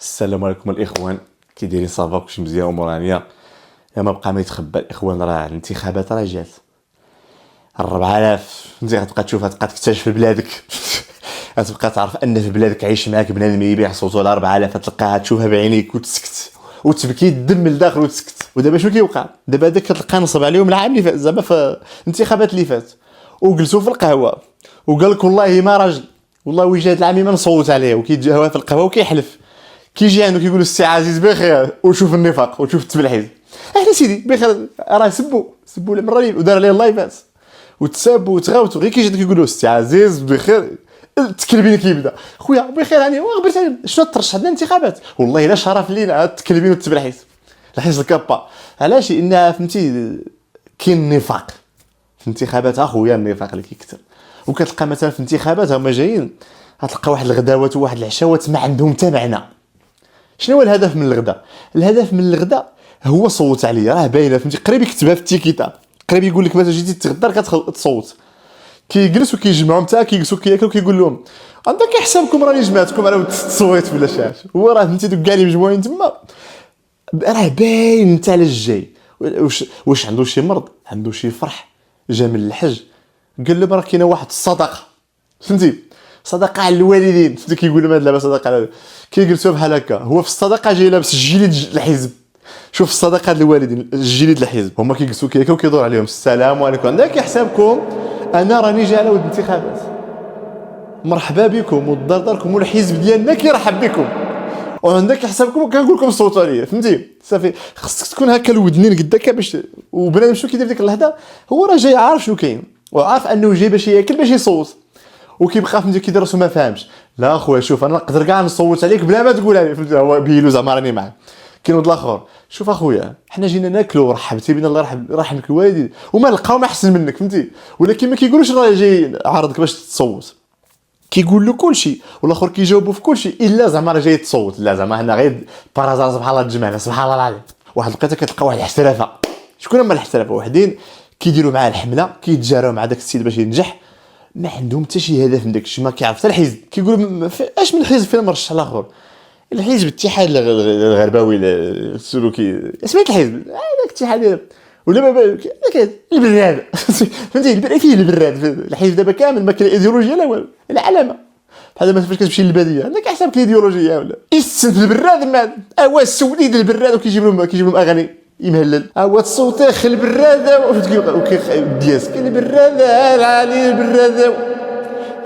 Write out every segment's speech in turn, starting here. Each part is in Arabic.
السلام عليكم الاخوان، كي دايرين؟ صافا كلشي مزيان امور هانيه؟ يا ما بقى ما يتخبى الاخوان، راه الانتخابات راه جات 4000. انت غتبقى تشوفها، تبقى تكتشف في بلادك غتبقى تعرف ان في بلادك عايش معاك بنادم يبيع صوتو على 4000، تلقاها تشوفها بعينيك وتسكت وتبكي الدم لداخل وتسكت. ودابا شنو كيوقع؟ دابا هذاك كتلقى نصب عليهم العام اللي فات، زعما في الانتخابات اللي فات، وجلسوا في القهوه وقال لك والله ما راجل، والله وجهه العامي ما نصوت عليه، وكيتجاهوا في القهوه وكيحلف. كيجي عنده كيقول السي عزيز بخير، وشوف النفاق وشوف التبلحيز. احنا سيدي بخير، راه سبوا المرالين ودار عليه اللايفات وتسابوا وتغاوتوا، غير كيجي كيقولوا السي عزيز بخير، التكلبين كيبدا خويا بخير. يعني وغبرت شنو ترشح لنا الانتخابات؟ والله الا شرف لينا التكلبين والتبلحيز الحيز الكابا. علاش؟ انها فهمتي كاين نفاق في الانتخابات اخويا، النفاق اللي كيكثر. وكتلقى مثلا في الانتخابات هما جايين، غتلقى واحد الغداوات وواحد العشاوات ما عندهم حتى معنى. شنو هو الهدف من الغداء؟ الهدف من الغداء هو صوت عليا، راه باينه فهمتي، قريب يكتبها في التيكيتا، قريب يقول لك مثلا جيتي تغدى كتصوت. كيجلس وكيجمعهم حتى كيجلسوا كياكلوا كيقول لهم عندك حسابكم راني جمعتكم على التصويت ولا شي حاجه. هو راه فهمتي دوك كاع اللي مجموعين تما راه باين انت على الجاي. واش عنده شي مرض، عنده شي فرح، جا من الحج قال له راه كاينه واحد الصدقه، فهمتي، صدقه على الوالدين. فهمتي كيقولوا هاد اللعبه صدقه على، كيجلسوا بحال هكا. هو في الصدقه جاي لابس الجليد الحزب. شوف الصدقه للوالدين، الجليد الحزب. هما كيجلسوا كياكلوا كيدور عليهم السلام عليكم، عندك حسابكم انا راني جاي على ود الانتخابات، مرحبا بكم ودار والحزب ديالنا كيرحب بكم، وعندك حسابكم وكنقول لكم صوتوا عليا. فهمتي صافي، خصك تكون هكا الودنين قداك باش. وبنادم شنو كيدير ديك اللحظه؟ هو راه جاي عارف شنو كاين، وعارف انه جاي باش ياكل باش يصوت، وكيبقى فهمتي كيدير راسو ما فاهمش. لا اخويا شوف، انا نقدر كاع نصوت عليك بلا ما تقولها لي، فهمتي، هو بيلو زعما راني معاك. كاين واحد الاخر، شوف اخويا حنا جينا ناكلوا ورحبتي بنا، الله يرحم لك الوالدين، وما لقاو ما احسن منك، فهمتي. ولكن ما كيقولوش راه جاي عارضك باش تصوت، كيقول له كلشي، والاخر كيجاوبوا في كلشي الا زعما راه جاي تصوت. لا زعما حنا غير بارازار سبحان الله تجمعنا، سبحان الله العظيم. واحد لقيتها كتلقى واحد الحسرافه. شكون هما الحسرافه؟ وحدين كيديروا معاه الحمله، كيتجاراو مع داك السيد باش ينجح، ما عندهم حتى شي هدف من داك الشيء، ما كيعرف حتى الحزب. كيقولوا اش من الحزب فين مرشح الاخر؟ الحزب الاتحاد الغرباوي السلوكي، سميت الحزب هذاك الاتحاد ولا البراد فهمتي، فيه البراد الحزب دابا كامل، ما كاين ايديولوجيا لا والو، العلامه بحال دابا فاش كتمشي للباديه عندك حسابك الايديولوجيه ولا السد البراد ما هو السوديد البراد، وكيجيب لهم اغاني يمهلل، هو الصوتيخ البراد دياس كاين البراد علي البراد،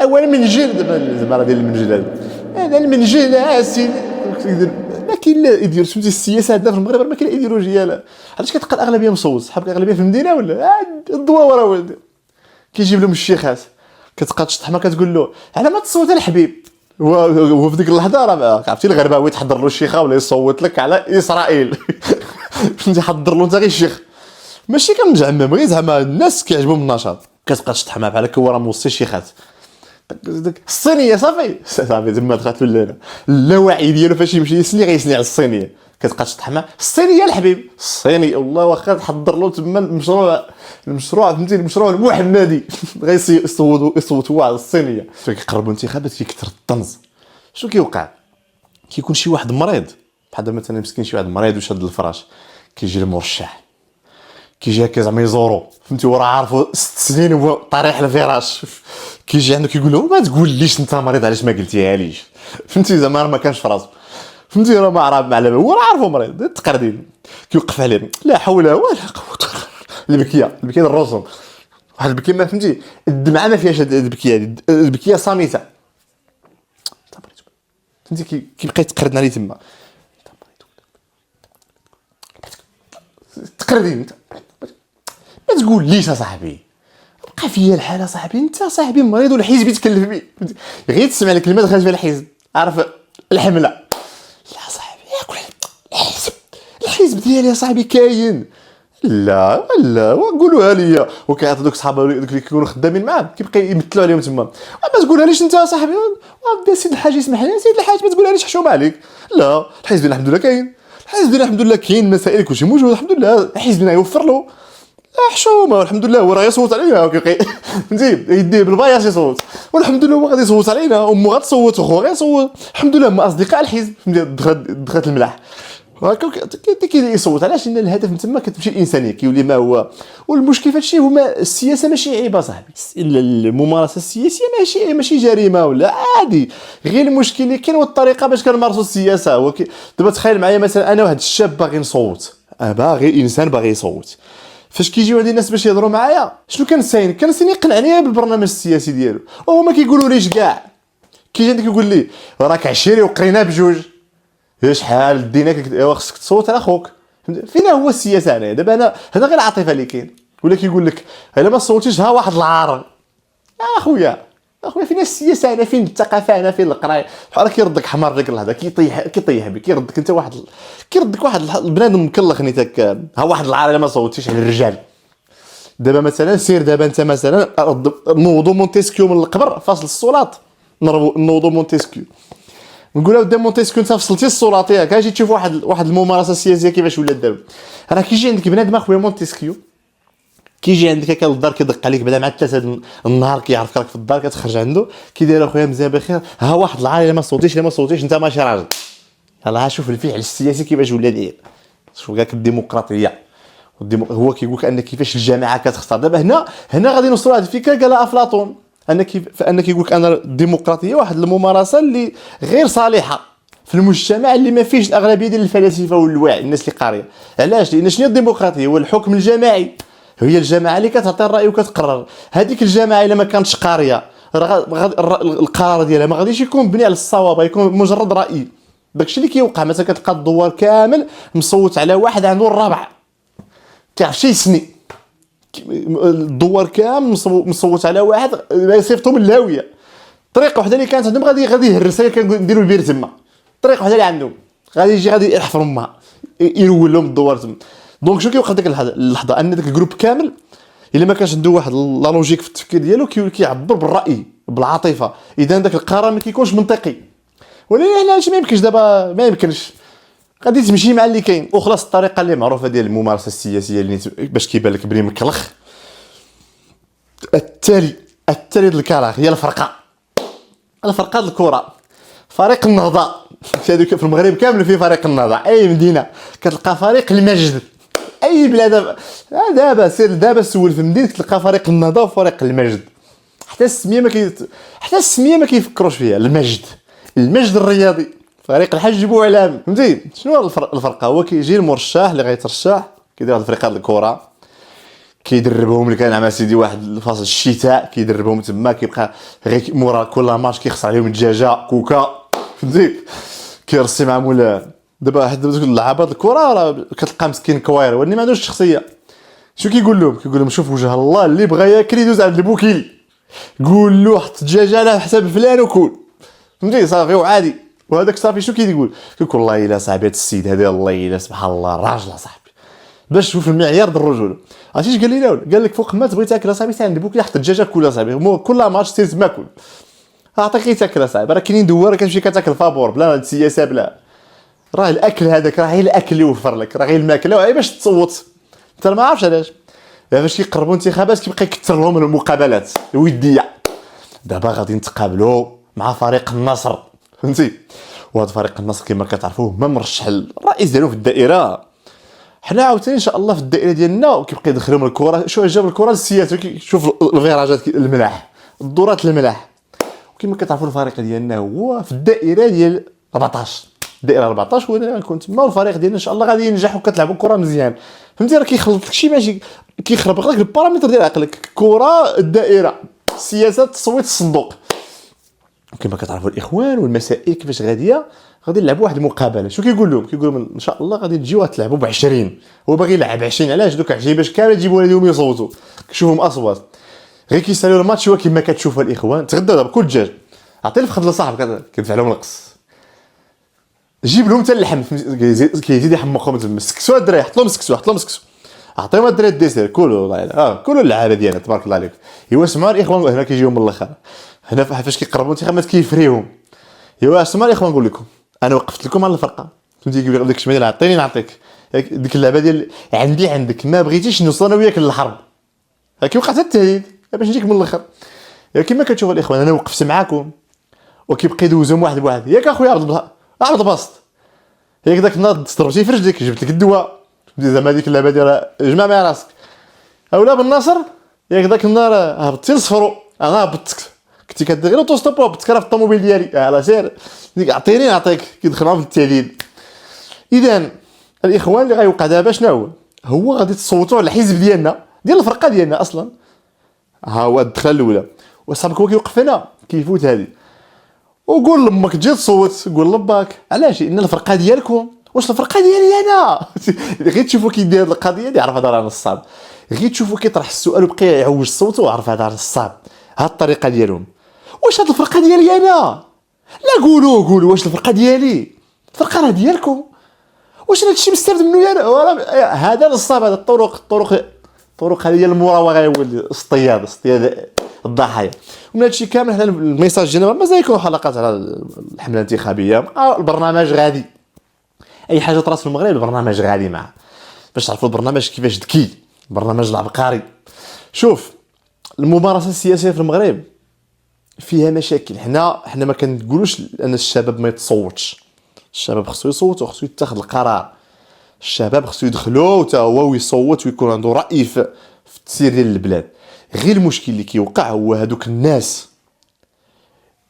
اولا منجل زعما راه ديال المنجل هذا المنجل اسيدي. ما كاين لا ايديولوجيا، فهمتي السياسه عندنا في المغرب ما كاين ايديولوجيا. لا علاش كتلقى الاغلبيه مصوت؟ صحابك الاغلبيه في المدينه ولا الضواوره ولدي كيجيب لهم الشيخات، كتبقى تشطح ما كتقول له على ما تصوت الحبيب. هو في ديك اللحظه راه عرفتي الغرباوي تحضر له الشيخه ولا يصوت لك على اسرائيل فهمتي، حضر له انت غير الشيخ، ماشي كنجعمم غير زعما الناس كيعجبهم النشاط. كتبقى تشطح معاه بحال هكا، هو راه موصي الشيخات الصينيه صافي تما دخلت له اللاوعي ديالو فاش يمشي يسني غيسني على الصينيه. كتبقى تشطح معاه الصينيه الحبيب، الصيني والله واخا تحضر له تما المشروع فهمتي، المشروع المحمدي يصوتوا على الصينيه. كيقربوا الانتخابات كيكثر الطنز. شنو كيوقع؟ كيكون شي واحد مريض، بحال مثلا مسكين شي واحد مريض وشاد الفراش، كيجي المرشح كيجي هكا زعما يزورو، فهمتي، وراه عارفو 6 سنين هو طريح الفراش، كيجي عنده كيقول له ما تقوليش انت مريض علاش ما قلتيها ليش، فهمتي زعما ما كانش في راسو، فهمتي راه ما عرف معلم، هو راه عارفو مريض التقردين. كيوقف عليه لا حول ولا قوه البكيه الرسم، واحد البكيه ما فهمتي، الدمعه ما فيهاش البكيه، البكيه صامته، فهمتي كيبقى يتقردنا عليه تما تقردين. ما تقول ليش يا صاحبي، بقى فيا الحاله صاحبي، انت صاحبي مريض والحزب يتكلف بيه، غير تسمع الكلمه دخلت فيها الحزب، عارف الحمله. لا صاحبي ياكل الحزب ديالي يا صاحبي كاين، لا وقولوها ليا. وكيعطي دوك صحابه اللي كيكونوا خدامين معاه كيبقى يمثلوا عليهم تما، ما تقولها ليش انت يا صاحبي، ودي سيد الحاج يسمح لي، سيد الحاج ما تقولها ليش حشوم عليك. لا الحزب الحمد لله كاين، الحزب الحمد لله كاين مسائل كلشي موجود الحمد لله، حزبنا يوفر له حشومه والحمد لله هو راه يصوت علينا فهمتي يديه بالباياس يصوت والحمد لله هو غادي يصوت علينا امو غتصوت وخو غيصوت الحمد لله هما اصدقاء الحزب فهمتي دخلت الملاح هكا كيصوت علاش لان الهدف من تما كتمشي الانسانيه كيولي ما هو والمشكل في هادشي هما السياسه ماشي عيب صاحبي الممارسه السياسيه ماشي جريمه ولا عادي غير المشكل اللي كاين والطريقه باش كنمارسوا السياسه هو دابا تخيل معايا مثلا انا واحد الشاب باغي نصوت باغي انسان باغي يصوت فاش كيجيو هاد الناس باش يهضروا معايا شنو كنساين يقنعني بالبرنامج السياسي ديالو وهما كيقولوا ليش كاع كيجي عندك يقول لي راك عشيري وقرينا بجوج شحال ديناك ايوا خصك تصوت على خوك فين هو السياسه هنا دابا انا هذا غير العاطفه اللي كاين ولا كيقول لك الا ما صوتيش ها واحد العار اخويا فين السياسه هنا فين الثقافه هنا فين القرايه بحال كيردك حمار ديك اللحظه كيطيح بك كيردك انت واحد البنادم مكلخ نيتك ها واحد العار الا ما صوتيش على الرجال دابا مثلا سير دابا انت مثلا نوضوا مونتيسكيو من القبر فاصل الصولات نوضوا مونتيسكيو نقول له قدام مونتيسكيو انت فصلتي الصولات ياك اجي تشوف واحد الممارسه السياسيه كيفاش ولات دابا راه كيجي عندك بنادم اخويا مونتيسكيو كيجي عندك هكا للدار كيدق عليك بعدا مع 3 النهار كيعرفك راك في الدار كتخرج عنده كيدير اخويا مزيان بخير ها واحد العار الا ما صوتيش انت ماشي راجل يلاه شوف الفعل السياسي كيفاش ولا داير شوف كاع الديمقراطيه هو كيقول لك ان كيفاش الجماعه كتختار دابا هنا غادي نوصلوا لهاد الفكره قالها افلاطون فان كيقول لك ان الديمقراطيه واحد الممارسه اللي غير صالحه في المجتمع اللي ما فيهش الاغلبيه ديال الفلاسفه والوعي الناس اللي قاريه علاش لان شنو الديمقراطيه هو الحكم الجماعي هي الجماعه اللي كتعطي الراي وكتقرر هذيك الجماعه الا ما كانتش قاريه القرار ديالها ما غاديش يكون مبني على الصواب يكون مجرد راي داكشي اللي كيوقع مثلا كتلقى الدوار كامل مصوت على واحد عنده الرابع كيعرف شي يسني الدوار كامل مصوت على واحد يصيفطو من الهاويه طريقه وحده اللي كانت عندهم غادي يهرسها كنديروا البير تما طريقه وحده اللي عندهم غادي يحفر امها يرول لهم الدوار تما دونك شنو كيوقع ديك اللحظه ان داك الجروب كامل الا ما كانش عنده واحد لا لوجيك في التفكير ديالو كيعبر بالراي بالعاطفه اذا داك القرار ما كيكونش منطقي ولكن حنا هادشي ما يمكنش غادي تمشي مع اللي كاين وخلاص الطريقه اللي معروفه ديال الممارسه السياسيه اللي باش كيبان لك بلي مكلخ التالي الكراغ هي الفرقه الكره فريق النهضه في المغرب كامل في فريق النهضه اي مدينه كتلقى فريق المجد اي بلاد دابا سول في مدينه تلقى فريق النهضه وفريق المجد حتى السميه ما كيفكروش فيها المجد الرياضي فريق الحج بوعلام فهمتي شنو الفرقه هو كيجي المرشح اللي غيترشح كيدير هاد الفريق الكره كيدربهم كان مع سيدي واحد فاصل الشتاء كيدربهم تما كيبقى غير مورا كل ماتش كيخسر عليهم الدجاجه كوكا فهمتي كيرسي مع مولا دابا حد اللعابه الكره راه كتلقى مسكين كواير ولكن ما عندوش شخصيه شنو كيقول لهم شوف وجه الله اللي بغى ياكل يدوز عند البوكيلي قول له حط الدجاجه على حساب فلان وكل فهمتي صافي وعادي وهذاك صافي شنو كيقول والله الا صاحبي هذا السيد هذا الله الا سبحان الله راجل صاحبي باش تشوف المعيار ديال الرجوله عرفتي اش قال لي قال لك فوق ما تبغي تاكل صاحبي ساند بوك حط الدجاجه كلها صاحبي كل ماتش سير تما كل عطيك غير تاكل صاحبي راه كاينين دوار كتمشي كتاكل فابور بلا السياسه بلا راه الاكل هذاك راه غير الاكل اللي يوفر لك راه غير الماكله غير باش تصوت انت ما عارفش علاش فاش كيقربوا انتخابات كيبقى يكثر لهم المقابلات الوديه دابا غادي نتقابلوا مع فريق النصر فهمتي وهذا فريق النصر كما كتعرفوه ما مرشح الرئيس ديالو في الدائره حنا عاوتاني ان شاء الله في الدائره ديالنا وكيبقى يدخلهم الكره شو جاب الكره للسياسه شوف الفيراجات الملاح الدورات الملاح وكما كتعرفوا الفريق ديالنا هو في الدائره ديال 14 الدائره 14 وانا غنكون تما والفريق ديالنا ان شاء الله غادي ينجح وكتلعبوا الكره مزيان فهمتي راه كيخلط لك شي ماشي كيخربق لك البارامتر ديال عقلك الكره الدائره السياسه تصويت الصندوق كما كتعرفوا الاخوان والمسائل كيفاش غادي نلعبوا واحد المقابله شو كيقول لهم ان شاء الله غادي تجيو تلعبوا ب20 هو باغي يلعب 20 علاش دوك عجيباش كامل يجيبوا لهم يصوتوا كشوفهم اصوات غير كيسالوا الماتش هو كما كتشوفوا الاخوان تغداو دابا كل دجاج عطي الفخذ لصاحبك كيدفع لهم القص جيب لهم حتى اللحم كيزيد يحمقهم تما سكسوا الدراري حط لهم سكسوا عطيهم الدراري الديسير كلوا والله كلوا اللعابه ديالنا تبارك الله عليكم ايوا سمعوا الاخوان هنا كيجيو من الاخر هنا فاش كيقربوا الانتخابات كيفريهم ايوا اسمعوا الاخوان نقول لكم انا وقفت لكم على الفرقه فهمتي كيقول لك شمال عطيني نعطيك ديك اللعبه ديال عندي عندك ما بغيتيش نوصل انا وياك للحرب، كيوقع حتى التهديد باش نجيك من الاخر. كما كتشوفوا الاخوان انا وقفت معاكم وكيبقى يدوزهم واحد بواحد. ياك اخويا عبد الباسط، ياك داك النهار ضربتي في رجلك جبت لك الدواء، زعما ديك اللعبه ديال جمع مع راسك. اولا بالنصر ياك داك النهار هبطتي للصفرو انا هبطتك، كنتي كدير غير اوتوستوب وهبطتك راه في الطوموبيل ديالي على سير ديك عطيني نعطيك كيدخل معاهم في التهديد. اذا الاخوان اللي غيوقع دابا شنو هو غادي تصوتوا على الحزب ديالنا ديال الفرقه ديالنا اصلا. ها هو الدخله الاولى، وصاحبك هو كيوقف هنا كيفوت هذه. وقول لامك تجي تصوت، قول لباك علاش؟ ان الفرقه ديالكم واش الفرقه ديالي انا. غير تشوفوا كيدير هذه القضيه دي عرف هذا راه نصاب. غير تشوفوا كيطرح السؤال وبقى يعوج صوته وعرف هذا راه نصاب. ها الطريقه ديالهم. واش هاد الفرقه ديالي انا؟ لا قولوا واش الفرقه ديالي؟ الفرقه راه ديالكم. واش هادشي مستافد منه هذا نصاب. هذا الطرق هذه هي المراوغه يا ولدي. اصطياد الضحايا. ومن هادشي كامل حنا الميساج ديالنا مازال يكونوا حلقات على الحمله الانتخابيه. البرنامج غادي اي حاجه طرات في المغرب البرنامج غادي معاه باش تعرفوا البرنامج كيفاش ذكي، البرنامج العبقري. شوف الممارسه السياسيه في المغرب فيها مشاكل. حنا ما كنقولوش ان الشباب ما يتصوتش، الشباب خصو يصوت وخصو يتخذ القرار. الشباب خصو يدخلوا حتى هو ويصوت ويكون عنده راي في التسيير ديال البلاد. غير المشكل اللي كيوقع هو هادوك الناس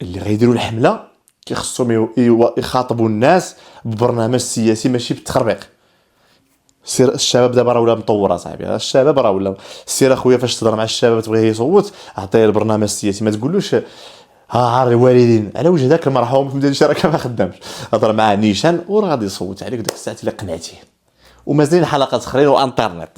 اللي غيديروا الحمله كيخصهم يخاطبوا الناس ببرنامج سياسي ماشي بالتخربيق. سير الشباب دابا راه ولا مطور اصاحبي، الشباب راه ولا سير اخويا فاش تهضر مع الشباب تبغيه يصوت عطيه البرنامج السياسي. ما تقولوش ها الوالدين على وجه ذاك المرحوم في مدينه الشركه ما خدامش، هضر معاه نيشان وراه غادي يصوت عليك ديك الساعه الا قنعتيه. ومازالين حلقات اخرين وانترنت.